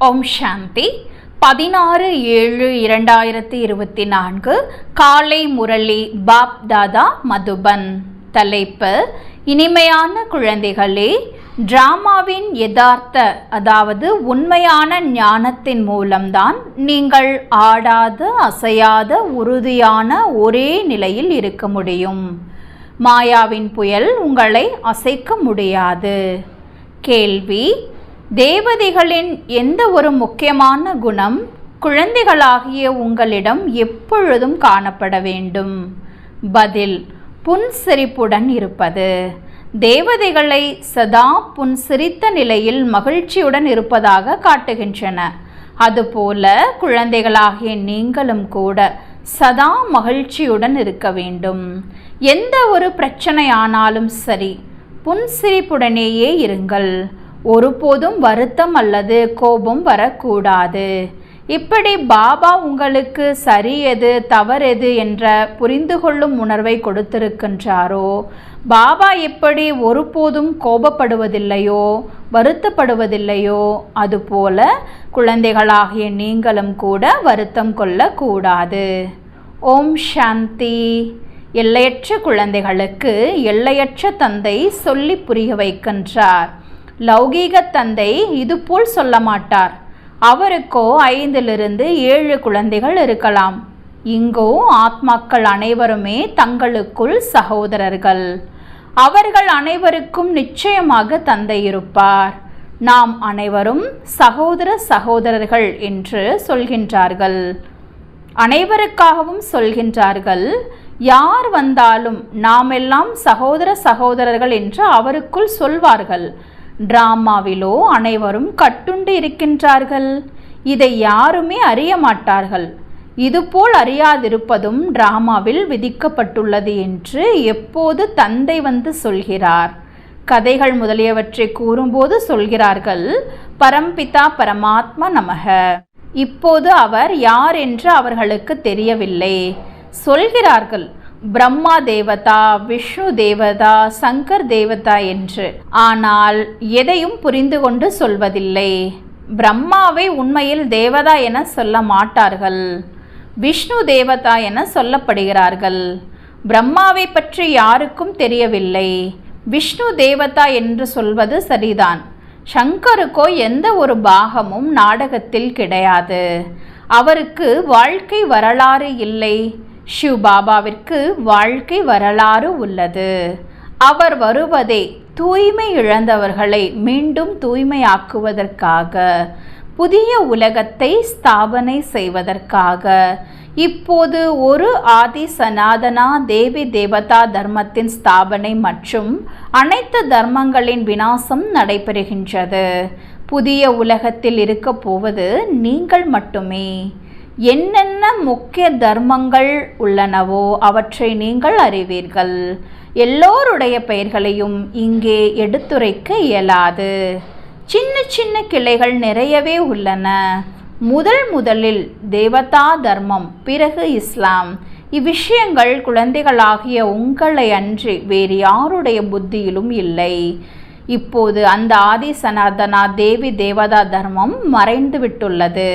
ஓம் சாந்தி. 16/7/2024 காலை முரளி பாப் தாதா மதுபன். தலைப்பு: இனிமையான குழந்தைகளே, டிராமாவின் யதார்த்த அதாவது உண்மையான ஞானத்தின் மூலம்தான் நீங்கள் ஆடாத அசையாத உறுதியான ஒரே நிலையில் இருக்க முடியும். மாயாவின் புயல் உங்களை அசைக்க முடியாது. கேள்வி: தேவதைகளின் எந்த ஒரு முக்கியமான குணம் குழந்தைகளாகிய உங்களிடம் எப்பொழுதும் காணப்பட வேண்டும்? பதில்: புன்சிரிப்புடன் இருப்பது. தேவதைகளை சதா புன்சிரித்த நிலையில் மகிழ்ச்சியுடன் இருப்பதாக காட்டுகின்றன. அதுபோல குழந்தைகளாகிய நீங்களும் கூட சதா மகிழ்ச்சியுடன் இருக்க வேண்டும். எந்த ஒரு பிரச்சனையானாலும் சரி, புன்சிரிப்புடனேயே இருங்கள். ஒருபோதும் வருத்தம் அல்லது கோபம் வரக்கூடாது. இப்படி பாபா உங்களுக்கு சரி எது தவறெது என்ற புரிந்து கொள்ளும் உணர்வை கொடுத்திருக்கின்றாரோ, பாபா எப்படி ஒருபோதும் கோபப்படுவதில்லையோ வருத்தப்படுவதில்லையோ, அதுபோல குழந்தைகளாகிய நீங்களும் கூட வருத்தம் கொள்ளக்கூடாது. ஓம் சாந்தி. எல்லையற்ற குழந்தைகளுக்கு எல்லையற்ற தந்தை சொல்லி புரிய வைக்கின்றார். லௌகீக தந்தை இதுபோல் சொல்ல மாட்டார். அவருக்கோ 5-7 குழந்தைகள் இருக்கலாம். இங்கோ ஆத்மாக்கள் அனைவருமே தங்களுக்குள் சகோதரர்கள். அவர்கள் அனைவருக்கும் நிச்சயமாக தந்தை இருப்பார். நாம் அனைவரும் சகோதர சகோதரர்கள் என்று சொல்கின்றார்கள். அனைவருக்காகவும் சொல்கின்றார்கள். யார் வந்தாலும் நாமெல்லாம் சகோதர சகோதரர்கள் என்று அவருக்குள் சொல்வார்கள். டிராமாவிலோ அனைவரும் கட்டுண்டு இருக்கின்றார்கள். இதை யாருமே அறிய மாட்டார்கள். இதுபோல் அறியாதிருப்பதும் டிராமாவில் விதிக்கப்பட்டுள்ளது என்று எப்போது தந்தை வந்து சொல்கிறார். கதைகள் முதலியவற்றை கூறும்போது சொல்கிறார்கள், பரம்பிதா பரமாத்மா நமக. இப்போது அவர் யார் என்று அவர்களுக்கு தெரியவில்லை. சொல்கிறார்கள் பிரம்மா தேவதா, விஷ்ணு தேவதா, சங்கர் தேவதா என்று. ஆனால் எதையும் புரிந்து கொண்டு சொல்வதில்லை. பிரம்மாவை உண்மையில் தேவதா என சொல்ல மாட்டார்கள். விஷ்ணு தேவதா என சொல்லப்படுகிறார்கள். பிரம்மாவை பற்றி யாருக்கும் தெரியவில்லை. விஷ்ணு தேவதா என்று சொல்வது சரிதான். சங்கருக்கோ எந்த ஒரு பாகமும் நாடகத்தில் கிடையாது. அவருக்கு வாழ்க்கை வரலாறு இல்லை. ஷிவ் பாபாவிற்கு வாழ்க்கை வரலாறு உள்ளது. அவர் வருவதே தூய்மை இழந்தவர்களை மீண்டும் தூய்மையாக்குவதற்காக, புதிய உலகத்தை ஸ்தாபனை செய்வதற்காக. இப்போது ஒரு ஆதி சனாதனா தேவி தேவதா தர்மத்தின் ஸ்தாபனை மற்றும் அனைத்து தர்மங்களின் விநாசம் நடைபெறுகின்றது. புதிய உலகத்தில் இருக்க போவது நீங்கள் மட்டுமே. என்னென்ன முக்கிய தர்மங்கள் உள்ளனவோ அவற்றை நீங்கள் அறிவீர்கள். எல்லோருடைய பெயர்களையும் இங்கே எடுத்துரைக்க இயலாது. சின்ன சின்ன கிளைகள் நிறையவே உள்ளன. முதலில் தேவதா தர்மம், பிறகு இஸ்லாம். இவ்விஷயங்கள் குழந்தைகளாகிய உங்களை அன்றி வேறு யாருடைய புத்தியிலும் இல்லை. இப்போது அந்த ஆதி சனாதனா தேவி தேவதா தர்மம் மறைந்து விட்டுள்ளது.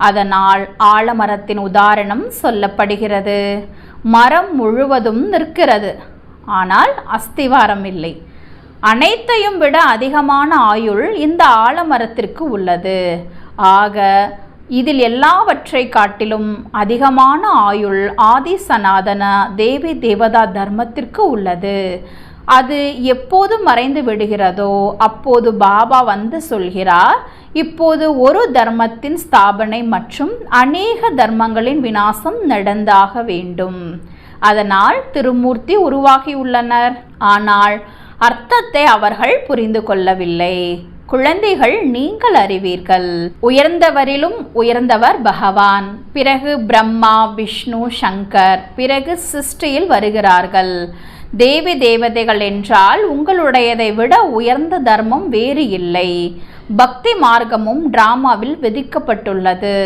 அதனால் ஆலமரத்தின் உதாரணம் சொல்லப்படுகிறது. மரம் முழுவதும் நிற்கிறது, ஆனால் அஸ்திவாரம் இல்லை. அனைத்தையும் விட அதிகமான ஆயுள் இந்த ஆலமரத்திற்கு உள்ளது. ஆக இதில் எல்லாவற்றை காட்டிலும் அதிகமான ஆயுள் ஆதி சனாதன தேவி தேவதா தர்மத்திற்கு உள்ளது. அது எப்போது மறைந்து விடுகிறதோ அப்போது பாபா வந்து சொல்கிறார், இப்போது ஒரு தர்மத்தின் ஸ்தாபனை மற்றும் அநேக தர்மங்களின் விநாசம் நடந்தாக வேண்டும். அதனால் திருமூர்த்தி உருவாகியுள்ளனர். ஆனால் அர்த்தத்தை அவர்கள் புரிந்து கொள்ளவில்லை. குழந்தைகள், நீங்கள் அறிவீர்கள், உயர்ந்தவரிலும் உயர்ந்தவர் பகவான், பிறகு பிரம்மா, விஷ்ணு, சங்கர், பிறகு சிருஷ்டியில் வருகிறார்கள். தேவி தேவதைகள் என்றால் உங்களுடையதை விட உயர்ந்த தர்மம் வேறு இல்லை. பக்தி மார்க்கமும் டிராமாவில் விதிக்கப்பட்டுள்ளது.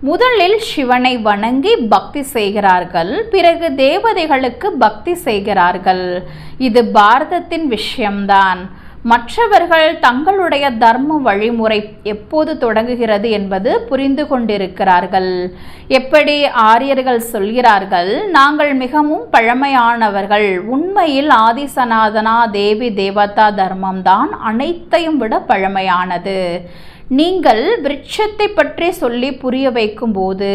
முதலில் சிவனை வணங்கி பக்தி செய்கிறார்கள், பிறகு தேவதைகளுக்கு பக்தி செய்கிறார்கள். இது பாரதத்தின் விஷயம்தான். மற்றவர்கள் தங்களுடைய தர்ம வழிமுறை எப்போது தொடங்குகிறது என்பது புரிந்து கொண்டிருக்கிறார்கள். எப்படி ஆரியர்கள் சொல்கிறார்கள், நாங்கள் மிகவும் பழமையானவர்கள், உண்மையில் ஆதிசநாதனா தேவி தேவதா தர்மம்தான் அனைத்தையும் விட பழமையானது. நீங்கள் விருட்சத்தை பற்றி சொல்லி புரிய வைக்கும் போது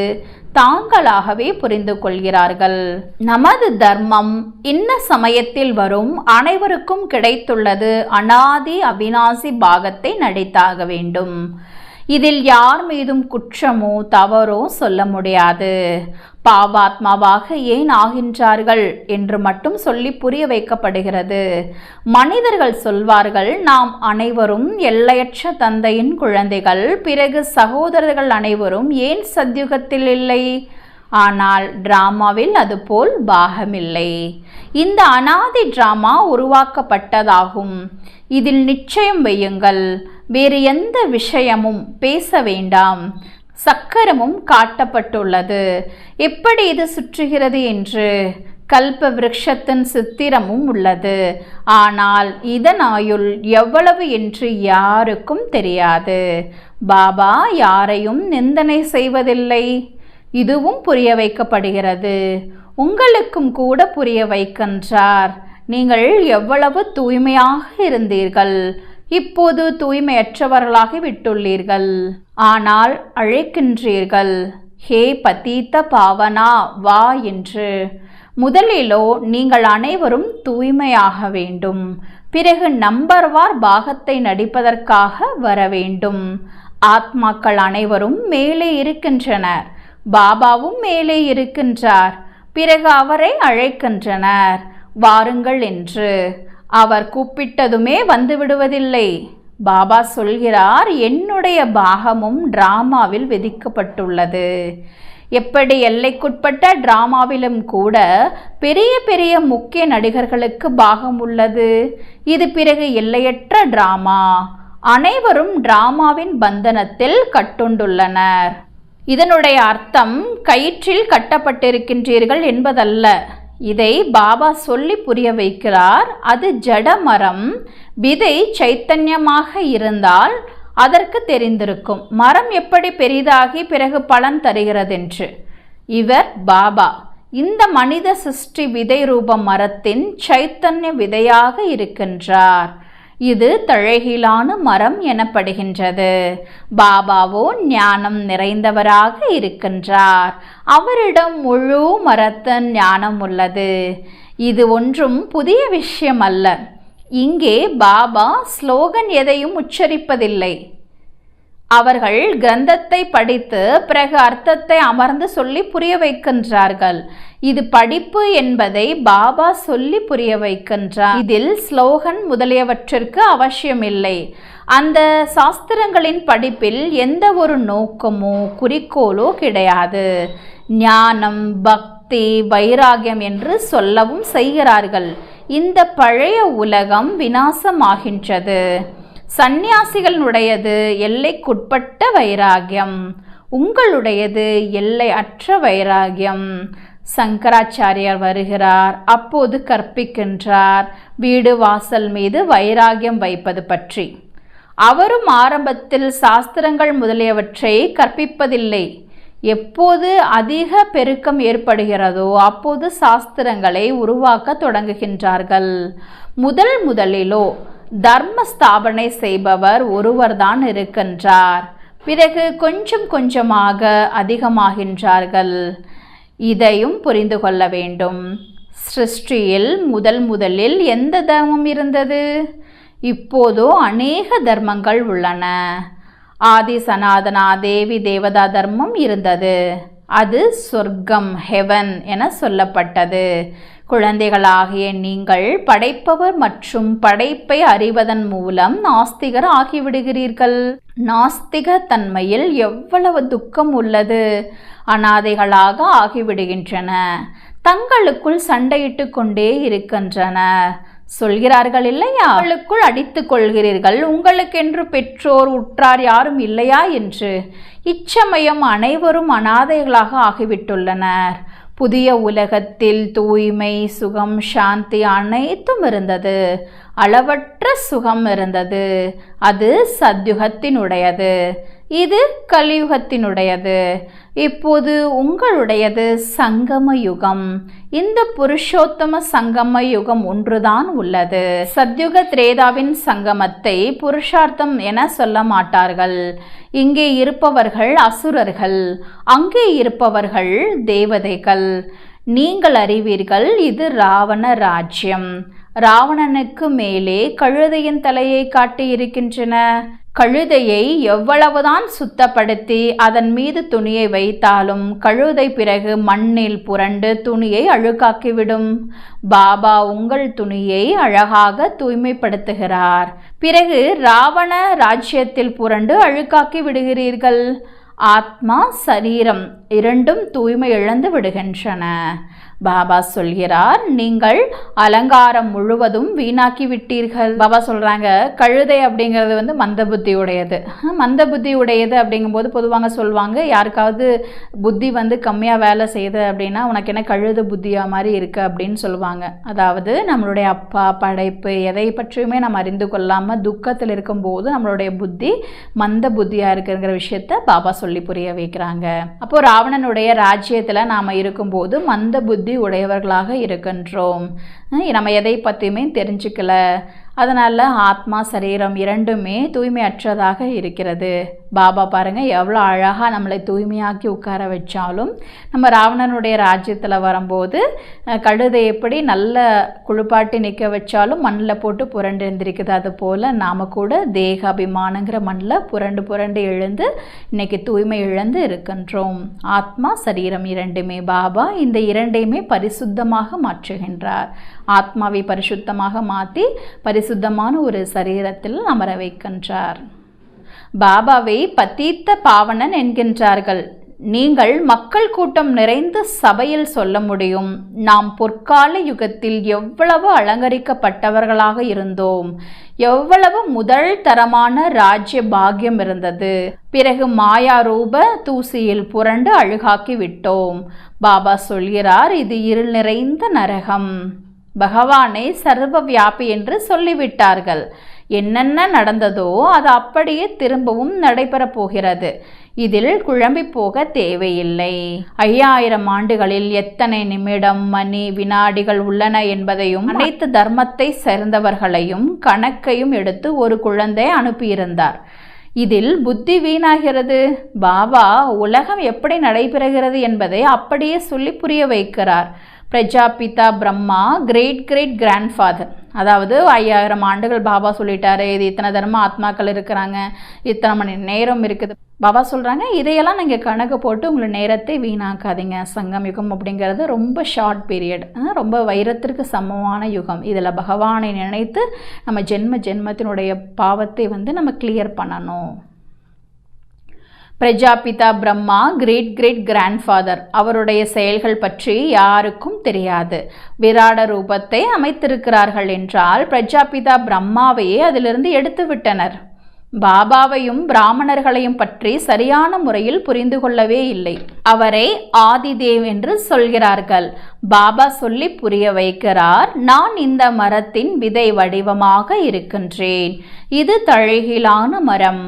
தாங்களாகவே புரிந்து கொள்கிறார்கள். நமது தர்மம் இன்ன சமயத்தில் வரும், அனைவருக்கும் கிடைத்துள்ளது. அனாதி அவிநாசி பாகத்தை நடித்தாக வேண்டும். இதில் யார் மீதும் குற்றமோ தவறோ சொல்ல முடியாது. பாவாத்மாவாக ஏன் ஆகின்றார்கள் என்று மட்டும் சொல்லி புரிய வைக்கப்படுகிறது. மனிதர்கள் சொல்வார்கள், நாம் அனைவரும் எல்லையற்ற தந்தையின் குழந்தைகள், பிறகு சகோதரர்கள் அனைவரும் ஏன் சத்யுகத்தில் இல்லை? ஆனால் டிராமாவில் அதுபோல் பாகமில்லை. இந்த அனாதி டிராமா உருவாக்கப்பட்டதாகும். இதில் நிச்சயம் வையுங்கள், வேறு எந்த விஷயமும் பேச வேண்டாம். சக்கரமும் காட்டப்பட்டுள்ளது, எப்படி இது சுற்றுகிறது என்று. கல்ப விருட்சத்தின் சித்திரமும் உள்ளது. ஆனால் இதன் ஆயுள் எவ்வளவு என்று யாருக்கும் தெரியாது. பாபா யாரையும் நிந்தனை செய்வதில்லை. இதுவும் புரிய வைக்கப்படுகிறது. உங்களுக்கும் கூட புரிய வைக்கின்றார். நீங்கள் எவ்வளவு தூய்மையாக இருந்தீர்கள், இப்போது தூய்மையற்றவர்களாகி விட்டுள்ளீர்கள். ஆனால் அழைக்கின்றீர்கள், ஹே பதீத்த பாவனா வா என்று. முதலிலோ நீங்கள் அனைவரும் தூய்மையாக வேண்டும், பிறகு நம்பர்வார் பாகத்தை நடிப்பதற்காக வர வேண்டும். ஆத்மாக்கள் அனைவரும் மேலே இருக்கின்றனர், பாபாவும் மேலே இருக்கின்றார். பிறகு அவரை அழைக்கின்றனர், வாருங்கள் என்று. அவர் கூப்பிட்டதுமே வந்து விடுவதில்லை. பாபா சொல்கிறார், என்னுடைய பாகமும் டிராமாவில் விதிக்கப்பட்டுள்ளது. எப்படி எல்லைக்குட்பட்ட டிராமாவிலும் கூட பெரிய பெரிய முக்கிய நடிகர்களுக்கு பாகம் உள்ளது. இது பிறகு எல்லையற்ற டிராமா. அனைவரும் டிராமாவின் பந்தனத்தில் கட்டுண்டுள்ளனர். இதனுடைய அர்த்தம் கயிற்றில் கட்டப்பட்டிருக்கின்றீர்கள் என்பதல்ல. இதை பாபா சொல்லி புரிய வைக்கிறார். அது ஜடமரம். விதை சைத்தன்யமாக இருந்தால் அதற்கு தெரிந்திருக்கும், மரம் எப்படி பெரிதாகி பிறகு பலன் தருகிறதென்று. இவர் பாபா இந்த மனித சிருஷ்டி விதை ரூப மரத்தின் சைத்தன்ய விதையாக இருக்கின்றார். இது தழைகிலான மரம் எனப்படுகின்றது. பாபாவோ ஞானம் நிறைந்தவராக இருக்கின்றார். அவரிடம் முழு மரத்தின் ஞானம் உள்ளது. இது ஒன்றும் புதிய விஷயம் அல்ல. இங்கே பாபா ஸ்லோகன் எதையும் உச்சரிப்பதில்லை. அவர்கள் கிரந்தத்தை படித்து பிறகு அர்த்தத்தை அமர்ந்து சொல்லி புரிய வைக்கின்றார்கள். இது படிப்பு என்பதை பாபா சொல்லி புரிய வைக்கின்றார். இதில் ஸ்லோகன் முதலியவற்றிற்கு அவசியமில்லை. அந்த சாஸ்திரங்களின் படிப்பில் எந்த ஒரு நோக்கமோ குறிக்கோளோ கிடையாது. ஞானம், பக்தி, வைராகியம் என்று சொல்லவும் செய்கிறார்கள். இந்த பழைய உலகம் விநாசமாகின்றது. சந்நியாசிகளுடையது எல்லைக்குட்பட்ட வைராகியம், உங்களுடையது எல்லை அற்ற வைராகியம். சங்கராச்சாரியார் வருகிறார், அப்போது கற்பிக்கின்றார் வீடு வாசல் மீது வைராகியம் வைப்பது பற்றி. அவரும் ஆரம்பத்தில் சாஸ்திரங்கள் முதலியவற்றை கற்பிப்பதில்லை. எப்போது அதிக பெருக்கம் ஏற்படுகிறதோ அப்போது சாஸ்திரங்களை உருவாக்க தொடங்குகின்றார்கள். முதலிலோ தர்ம ஸ்தாபனை செய்பவர் ஒருவர்தான் இருக்கின்றார். பிறகு கொஞ்சம் கொஞ்சமாக அதிகமாகின்றார்கள். இதையும் புரிந்து கொள்ள வேண்டும். சிருஷ்டியில் முதலில் எந்த தர்மம் இருந்தது? இப்போதோ அநேக தர்மங்கள் உள்ளன. ஆதி சனாதனா தேவி தேவதா தர்மம் இருந்தது. அது சொர்க்கம், ஹெவன் என சொல்லப்பட்டது. குழந்தைகளாகிய நீங்கள் படைப்பவர் மற்றும் படைப்பை அறிவதன் மூலம் நாஸ்திகர் ஆகிவிடுகிறீர்கள். நாஸ்திக தன்மையில் எவ்வளவு துக்கம் உள்ளது. அனாதைகளாக ஆகிவிடுகின்றன. தங்களுக்குள் சண்டையிட்டு கொண்டே இருக்கின்றன. சொல்கிறார்கள் இல்லையா, உங்களுக்குள் அடித்துக் கொள்கிறீர்கள், உங்களுக்கென்று பெற்றோர் உற்றார் யாரும் இல்லையா என்று. இச்சமயம் அனைவரும் அனாதைகளாக ஆகிவிட்டுள்ளனர். புதிய உலகத்தில் தூய்மை, சுகம், சாந்தி அனைத்தும் இருந்தது. அளவற்ற சுகம் இருந்தது. அது சத்யுகத்தினுடையது. இது கலியுகத்தினுடையது. இப்போது உங்களுடையது சங்கம யுகம். இந்த புருஷோத்தம சங்கம யுகம் ஒன்றுதான் உள்ளது. சத்யுக திரேதாவின் சங்கமத்தை புருஷார்த்தம் என சொல்ல மாட்டார்கள். இங்கே இருப்பவர்கள் அசுரர்கள், அங்கே இருப்பவர்கள் தேவதைகள். நீங்கள் அறிவீர்கள், இது ராவண ராஜ்யம். ராவணனுக்கு மேலே கழுதையின் தலையை காட்டி இருக்கின்றன. கழுதையை எவ்வளவுதான் சுத்தப்படுத்தி அதன் மீது துணியை வைத்தாலும் கழுதை பிறகு மண்ணில் புரண்டு துணியை அழுக்காக்கிவிடும். பாபா உங்கள் துணியை அழகாக தூய்மைப்படுத்துகிறார். பிறகு ராவண ராஜ்யத்தில் புரண்டு அழுக்காக்கி விடுகிறீர்கள். ஆத்மா, சரீரம் இரண்டும் தூய்மை இழந்து விடுகின்றன. பாபா சொல்கிறார், நீங்கள் அலங்காரம் முழுவதும் வீணாக்கி விட்டீர்கள். பாபா சொல்கிறாங்க, கழுதை அப்படிங்கிறது மந்த புத்தி உடையது. மந்த புத்தி உடையது அப்படிங்கும்போது பொதுவாக சொல்லுவாங்க, யாருக்காவது புத்தி கம்மியாக வேலை செய்யுது அப்படின்னா உனக்கு என்ன கழுத புத்தியாக மாதிரி இருக்குது அப்படின்னு சொல்லுவாங்க. அதாவது நம்மளுடைய அப்பா, படைப்பு எதை பற்றியுமே நம்ம அறிந்து கொள்ளாமல் துக்கத்தில் இருக்கும்போது நம்மளுடைய புத்தி மந்த புத்தியாக இருக்குங்கிற விஷயத்த பாபா சொல்லி புரிய வைக்கிறாங்க. அப்போது ராவணனுடைய ராஜ்யத்தில் நாம் இருக்கும்போது மந்த புத்தி உடையவர்களாக இருக்கின்றோம். நம்ம எதை பற்றியுமே தெரிஞ்சுக்கல. அதனால் ஆத்மா, சரீரம் இரண்டுமே தூய்மையற்றதாக இருக்கிறது. பாபா பாருங்கள் எவ்வளோ அழகாக நம்மளை தூய்மையாக்கி உட்கார வச்சாலும் நம்ம ராவணனுடைய ராஜ்யத்தில் வரும்போது கழுதை எப்படி நல்ல குளிப்பாட்டி நிற்க வச்சாலும் மண்ணில் போட்டு புரண்டு எழுந்திருக்குது. அதுபோல் நாம் கூட தேக அபிமானங்கிற மண்ணில் புரண்டு எழுந்து இன்னைக்கு தூய்மை இழந்து இருக்கின்றோம். ஆத்மா, சரீரம் இரண்டுமே பாபா இந்த இரண்டையுமே பரிசுத்தமாக மாற்றுகின்றார். ஆத்மாவை பரிசுத்தமாக மாற்றி பரிசுத்தமான ஒரு சரீரத்தில் அமர வைக்கின்றார். பாபாவை பதீத்த பாவனன் என்கின்றார்கள். நீங்கள் மக்கள் கூட்டம் நிறைந்த சபையில் சொல்ல முடியும், நாம் பொற்கால யுகத்தில் எவ்வளவு அலங்கரிக்கப்பட்டவர்களாக இருந்தோம், எவ்வளவு முதல் தரமான ராஜ்ய பாக்கியம் இருந்தது, பிறகு மாயா ரூப தூசியில் புரண்டு அழுகாக்கி விட்டோம். பாபா சொல்கிறார், இது இருள் நிறைந்த நரகம். பகவானை சர்வ வியாபி என்று சொல்லிவிட்டார்கள். என்னென்ன நடந்ததோ அது அப்படியே திரும்பவும் நடைபெறப் போகிறது. இதில் குழம்பி போக தேவையில்லை. 5000 ஆண்டுகளில் எத்தனை நிமிடம், மணி, வினாடிகள் உள்ளன என்பதையும் அனைத்து தர்மத்தை சேர்ந்தவர்களையும் கணக்கையும் எடுத்து ஒரு குழந்தை அனுப்பியிருந்தார். இதில் புத்தி வீணாகிறது. பாபா உலகம் எப்படி நடைபெறுகிறது என்பதை அப்படியே சொல்லி புரிய வைக்கிறார். பிரஜாபிதா பிரம்மா கிரேட் கிராண்ட்ஃபாதர், அதாவது 5000 ஆண்டுகள் பாபா சொல்லிட்டாரு, இது இத்தனை தர்ம ஆத்மாக்கள் இருக்கிறாங்க, இத்தனை மணி நேரம் இருக்குது. பாபா சொல்கிறாங்க, இதையெல்லாம் நீங்கள் கணக்கு போட்டு உங்களை நேரத்தை வீணாக்காதீங்க. சங்கம் யுகம் அப்படிங்கிறது ரொம்ப ஷார்ட் பீரியட், ரொம்ப வைரத்திற்கு சமமான யுகம். இதில் பகவானை நினைத்து நம்ம ஜென்மத்தினுடைய பாவத்தை நம்ம கிளியர் பண்ணணும். பிரஜாபிதா பிரம்மா கிரேட் கிராண்ட்ஃபாதர், அவருடைய செயல்கள் பற்றி யாருக்கும் தெரியாது. விராட ரூபத்தை அமைத்திருக்கிறார்கள் என்றால் பிரஜாபிதா பிரம்மாவையே அதிலிருந்து எடுத்து விட்டனர். பாபாவையும் பிராமணர்களையும் பற்றி சரியான முறையில் புரிந்து கொள்ளவே இல்லை. அவரை ஆதிதேவ் என்று சொல்கிறார்கள். பாபா சொல்லி புரிய வைக்கிறார், நான் இந்த மரத்தின் விதை வடிவமாக இருக்கின்றேன். இது தழகிலான மரம்.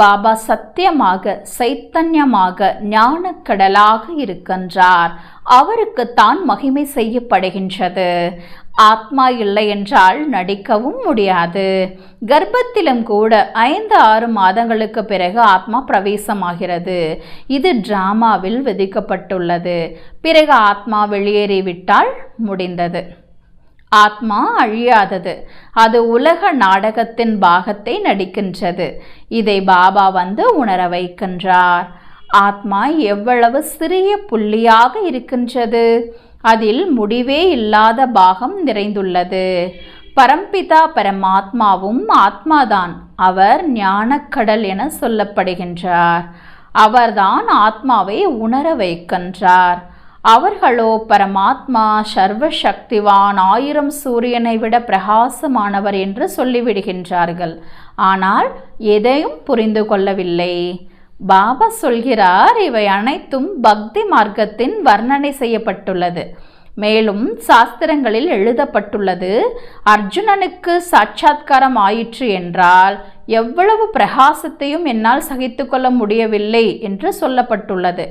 பாபா சத்தியமாக, சைத்தன்யமாக, ஞானக்கடலாக இருக்கின்றார். அவருக்குத்தான் மகிமை செய்யப்படுகின்றது. ஆத்மா இல்லை என்றால் நடிக்கவும் முடியாது. கர்ப்பத்திலும் கூட 5-6 மாதங்களுக்கு பிறகு ஆத்மா பிரவேசமாகிறது. இது டிராமாவில் விதிக்கப்பட்டுள்ளது. பிறகு ஆத்மா வெளியேறிவிட்டால் முடிந்தது. ஆத்மா அழியாதது. அது உலக நாடகத்தின் பாகத்தை நடிக்கின்றது. இதை பாபா வந்து உணர வைக்கின்றார். ஆத்மா எவ்வளவு சிறிய புள்ளியாக இருக்கின்றது. அதில் முடிவே இல்லாத பாகம் நிறைந்துள்ளது. பரம்பிதா பரமாத்மாவும் ஆத்மாதான். அவர் ஞானக்கடல் என சொல்லப்படுகின்றார். அவர்தான் ஆத்மாவை உணர வைக்கின்றார். அவர்களோ பரமாத்மா சர்வசக்திவான், 1000 சூரியனை விட பிரகாசமானவர் என்று சொல்லிவிடுகின்றார்கள். ஆனால் எதையும் புரிந்து கொள்ளவில்லை. பாபா சொல்கிறார், இவை அனைத்தும் பக்தி மார்க்கத்தின் வர்ணனை செய்யப்பட்டுள்ளது. மேலும் சாஸ்திரங்களில் எழுதப்பட்டுள்ளது, அர்ஜுனனுக்கு சாட்சாத்காரம் ஆயிற்று என்றால் எவ்வளவு பிரகாசத்தையும் என்னால் சகித்து கொள்ள முடியவில்லை என்று சொல்லப்பட்டுள்ளது.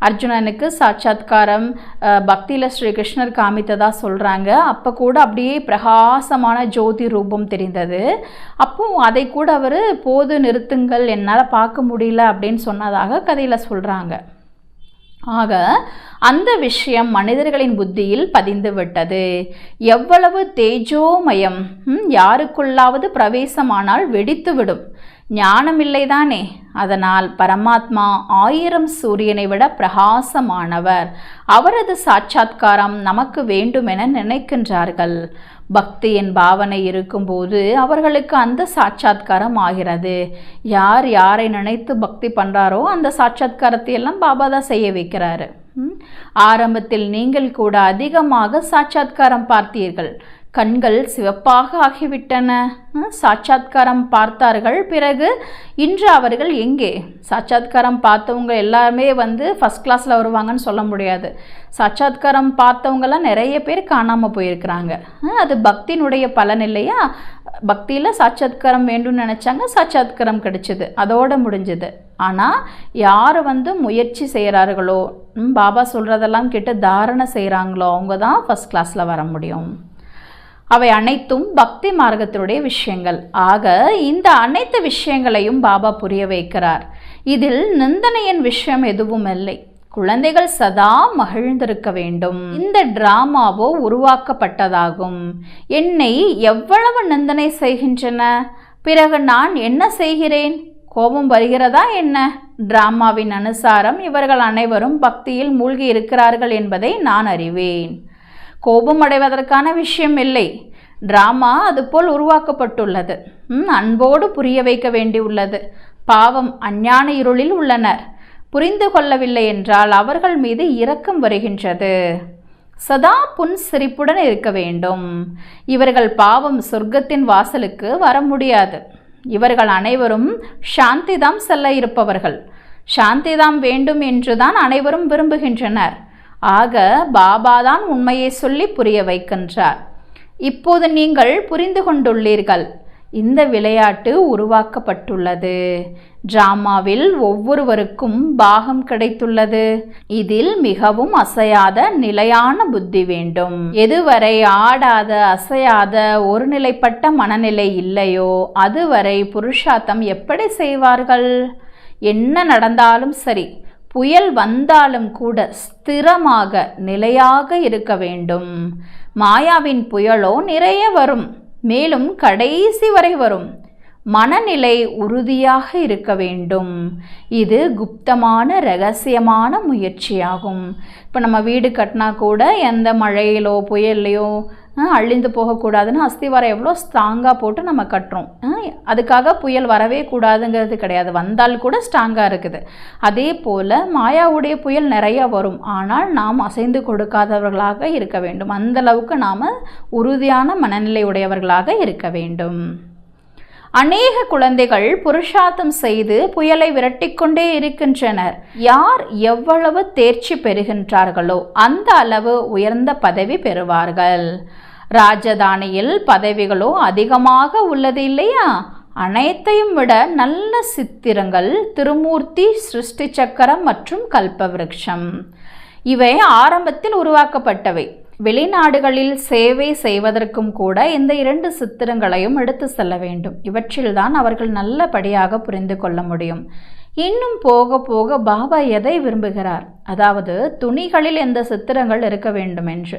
அர்ஜுனனுக்கு சாட்சாத்காரம் பக்தியில் ஸ்ரீ கிருஷ்ணர் காமித்ததா சொல்கிறாங்க. அப்போ கூட அப்படியே பிரகாசமான ஜோதி ரூபம் தெரிந்தது. அப்போ அதை கூட அவர் போது நிறுத்துங்கள், என்னால் பார்க்க முடியல அப்படின்னு சொன்னதாக கதையில் சொல்கிறாங்க. ஆக அந்த விஷயம் மனிதர்களின் புத்தியில் பதிந்து விட்டது. எவ்வளவு தேஜோமயம் யாருக்குள்ளாவது பிரவேசமானால் வெடித்துவிடும். ஞானமில்லைதானே. அதனால் பரமாத்மா 1000 சூரியனை விட பிரகாசமானவர். அவரது சாட்சாத்காரம் நமக்கு வேண்டுமென நினைக்கின்றார்கள். பக்தியின் பாவனை இருக்கும்போது அவர்களுக்கு அந்த சாட்சாத்காரம் ஆகிறது. யார் யாரை நினைத்து பக்தி பண்ணுறாரோ அந்த சாட்சாத்காரத்தை எல்லாம் பாபா தான் செய்ய வைக்கிறாரு. ஆரம்பத்தில் நீங்கள் கூட அதிகமாக சாட்சாத்காரம் பார்த்தீர்கள். கண்கள் சிவப்பாக ஆகிவிட்டன. சாட்சாத்காரம் பார்த்தார்கள். பிறகு இன்று அவர்கள் எங்கே? சாட்சாத்காரம் பார்த்தவங்க எல்லாருமே வந்து ஃபஸ்ட் கிளாஸில் வருவாங்கன்னு சொல்ல முடியாது. சாட்சாத்காரம் பார்த்தவங்கெல்லாம் நிறைய பேர் காணாமல் போயிருக்கிறாங்க. அது பக்தியினுடைய பலன் இல்லையா? பக்தியில் சாட்சாத்காரம் வேண்டும்னு நினச்சாங்க, சாட்சாத்காரம் கிடைச்சிது, அதோடு முடிஞ்சுது. ஆனால் யார் வந்து முயற்சி செய்கிறார்களோ, பாபா சொல்கிறதெல்லாம் கேட்டு தாரணை செய்கிறாங்களோ அவங்க தான் ஃபஸ்ட் கிளாஸில் வர முடியும். அவை அனைத்தும் பக்தி மார்க்கத்தினுடைய விஷயங்கள். ஆக இந்த அனைத்து விஷயங்களையும் பாபா புரிய வைக்கிறார். இதில் நிந்தனையின் விஷயம் எதுவும் இல்லை. குழந்தைகள் சதா மகிழ்ந்திருக்க வேண்டும். இந்த டிராமாவோ உருவாக்கப்பட்டதாகும். என்னை எவ்வளவு நிந்தனை செய்கின்றன, பிறகு நான் என்ன செய்கிறேன்? கோபம் வருகிறதா என்ன? டிராமாவின் அனுசாரம் இவர்கள் அனைவரும் பக்தியில் மூழ்கி இருக்கிறார்கள் என்பதை நான் அறிவேன். கோபம் அடைவதற்கான விஷயம் இல்லை. டிராமா அதுபோல் உருவாக்கப்பட்டுள்ளது. அன்போடு புரிய வைக்க வேண்டியுள்ளது. பாவம் அஞ்ஞான இருளில் உள்ளனர். புரிந்து கொள்ளவில்லை என்றால் அவர்கள் மீது இரக்கம் வருகின்றது. சதா புன்சிரிப்புடன் இருக்க வேண்டும். இவர்கள் பாவம் சொர்க்கத்தின் வாசலுக்கு வர முடியாது. இவர்கள் அனைவரும் சாந்திதாம் செல்ல இருப்பவர்கள். சாந்திதாம் வேண்டும் என்றுதான் அனைவரும் விரும்புகின்றனர். ஆக பாபாதான் உண்மையை சொல்லி புரிய வைக்கின்றார். இப்போது நீங்கள் புரிந்து கொண்டுள்ளீர்கள். இந்த விளையாட்டு உருவாக்கப்பட்டுள்ளது. டிராமாவில் ஒவ்வொருவருக்கும் பாகம் கிடைத்துள்ளது. இதில் மிகவும் அசையாத நிலையான புத்தி வேண்டும். எதுவரை ஆடாத அசையாத ஒருநிலைப்பட்ட மனநிலை இல்லையோ அதுவரை புருஷார்த்தம் எப்படி செய்வார்கள்? என்ன நடந்தாலும் சரி, புயல் வந்தாலும் கூட ஸ்திரமாக நிலையாக இருக்க வேண்டும். மாயாவின் புயலோ நிறைய வரும், மேலும் கடைசி வரை வரும். மனநிலை உறுதியாக இருக்க வேண்டும். இது குப்தமான ரகசியமான முயற்சியாகும். இப்போ நம்ம வீடு கட்டினா கூட எந்த மழையிலோ புயல்லையோ அழிந்து போகக்கூடாதுன்னு அஸ்திவாரம் எவ்வளோ ஸ்ட்ராங்காக போட்டு நம்ம கட்டுறோம். அதுக்காக புயல் வரவே கூடாதுங்கிறது கிடையாது, வந்தால் கூட ஸ்ட்ராங்காக இருக்குது. அதே போல் மாயாவுடைய புயல் நிறையா வரும், ஆனால் நாம் அசைந்து கொடுக்காதவர்களாக இருக்க வேண்டும். அந்தளவுக்கு நாம் உறுதியான மனநிலை உடையவர்களாக இருக்க வேண்டும். அநேக குழந்தைகள் புருஷார்த்தம் செய்து புயலை விரட்டிக்கொண்டே இருக்கின்றனர். யார் எவ்வளவு தேர்ச்சி பெறுகின்றார்களோ அந்த அளவு உயர்ந்த பதவி பெறுவார்கள். ராஜதானியில் பதவிகளோ அதிகமாக உள்ளது இல்லையா? அனைத்தையும் விட நல்ல சித்திரங்கள் திருமூர்த்தி, சிருஷ்டி சக்கரம் மற்றும் கல்பவிருட்சம். இவை ஆரம்பத்தில் உருவாக்கப்பட்டவை. வெளிநாடுகளில் சேவை செய்வதற்கும் கூட இந்த 2 சித்திரங்களையும் எடுத்து செல்ல வேண்டும். இவற்றில்தான் அவர்கள் நல்லபடியாக புரிந்து கொள்ள முடியும். இன்னும் போக போக பாபா எதை விரும்புகிறார், அதாவது துணிகளில் எந்த சித்திரங்கள் இருக்க வேண்டும் என்று,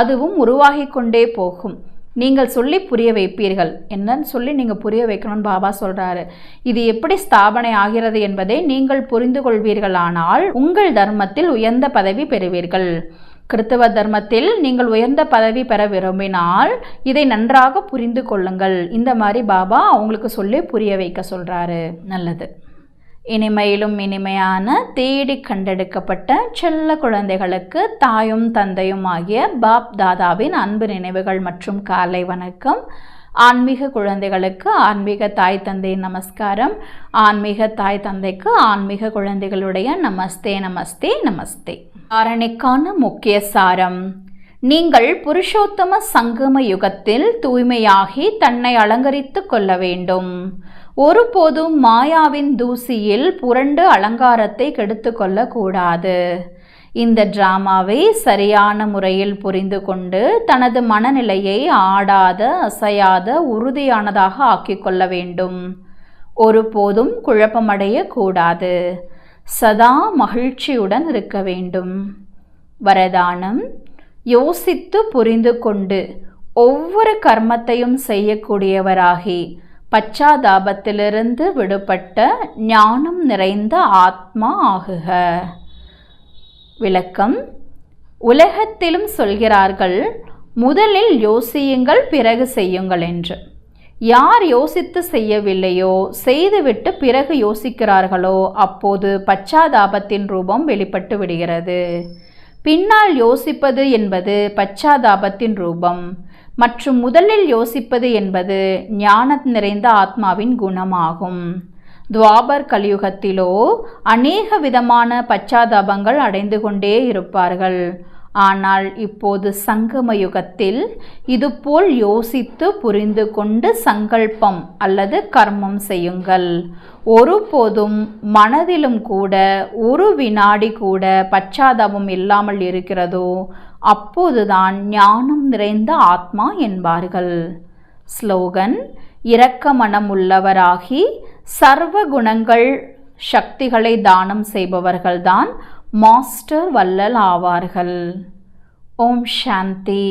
அதுவும் உருவாகி கொண்டே போகும். நீங்கள் சொல்லி புரிய வைப்பீர்கள். என்னன்னு சொல்லி நீங்கள் புரிய வைக்கணும்னு பாபா சொல்கிறாரு. இது எப்படி ஸ்தாபனை ஆகிறது என்பதை நீங்கள் புரிந்து கொள்வீர்களானால் உங்கள் தர்மத்தில் உயர்ந்த பதவி பெறுவீர்கள். கிறிஸ்தவ தர்மத்தில் நீங்கள் உயர்ந்த பதவி பெற விரும்பினால் இதை நன்றாக புரிந்து கொள்ளுங்கள். இந்த மாதிரி பாபா அவங்களுக்கு சொல்லி புரிய வைக்க சொல்கிறாரு. நல்லது. இனிமையிலும் இனிமையான தேடி கண்டெடுக்கப்பட்ட செல்ல குழந்தைகளுக்கு தாயும் தந்தையும் ஆகிய பாப் தாதாவின் அன்பு நினைவுகள் மற்றும் காலை வணக்கம். ஆன்மீக குழந்தைகளுக்கு ஆன்மீக தாய் தந்தை நமஸ்காரம். ஆன்மீக தாய் தந்தைக்கு ஆன்மீக குழந்தைகளுடைய நமஸ்தே நமஸ்தே நமஸ்தே. தாரணைக்கான முக்கிய சாரம்: நீங்கள் புருஷோத்தம சங்கம யுகத்தில் தூய்மையாகி தன்னை அலங்கரித்து கொள்ள வேண்டும். ஒருபோதும் மாயாவின் தூசியில் புரண்டு அலங்காரத்தை கெடுத்து கொள்ளக்கூடாது. இந்த டிராமாவை சரியான முறையில் புரிந்து கொண்டு தனது மனநிலையை ஆடாத அசையாத உறுதியானதாக ஆக்கிக் கொள்ள வேண்டும். ஒருபோதும் குழப்பமடையக்கூடாது. சதா மகிழ்ச்சியுடன் இருக்க வேண்டும். வரதானம்: யோசித்து புரிந்து கொண்டு ஒவ்வொரு கர்மத்தையும் செய்யக்கூடியவராகி பச்சாதாபத்திலிருந்து விடுபட்ட ஞானம் நிறைந்த ஆத்மா ஆகுக. விளக்கம்: உலகத்திலும் சொல்கிறார்கள், முதலில் யோசியுங்கள் பிறகு செய்யுங்கள் என்று. யார் யோசித்து செய்யவில்லையோ, செய்துவிட்டு பிறகு யோசிக்கிறார்களோ, அப்போது பச்சாதாபத்தின் ரூபம் வெளிப்பட்டு விடுகிறது. பின்னால் யோசிப்பது என்பது பச்சாதாபத்தின் ரூபம் மற்றும் முதலில் யோசிப்பது என்பது ஞானம் நிறைந்த ஆத்மாவின் குணமாகும். துவாபர் கலியுகத்திலோ அநேக விதமான பச்சாதாபங்கள் அடைந்து கொண்டே இருப்பார்கள். ஆனால் இப்போது சங்கம யுகத்தில் இதுபோல் யோசித்து புரிந்து கொண்டு சங்கல்பம் அல்லது கர்மம் செய்யுங்கள். ஒருபோதும் மனதிலும் கூட ஒரு வினாடி கூட பச்சாதாபம் இல்லாமல் இருக்கிறதோ அப்போதுதான் ஞானம் நிறைந்த ஆத்மா என்பார்கள். ஸ்லோகன்: இரக்க மனம் உள்ளவராகி சர்வ குணங்கள் சக்திகளை தானம் செய்பவர்கள்தான் மாஸ்டர் வள்ளல் ஆவார்கள். ஓம் சாந்தி.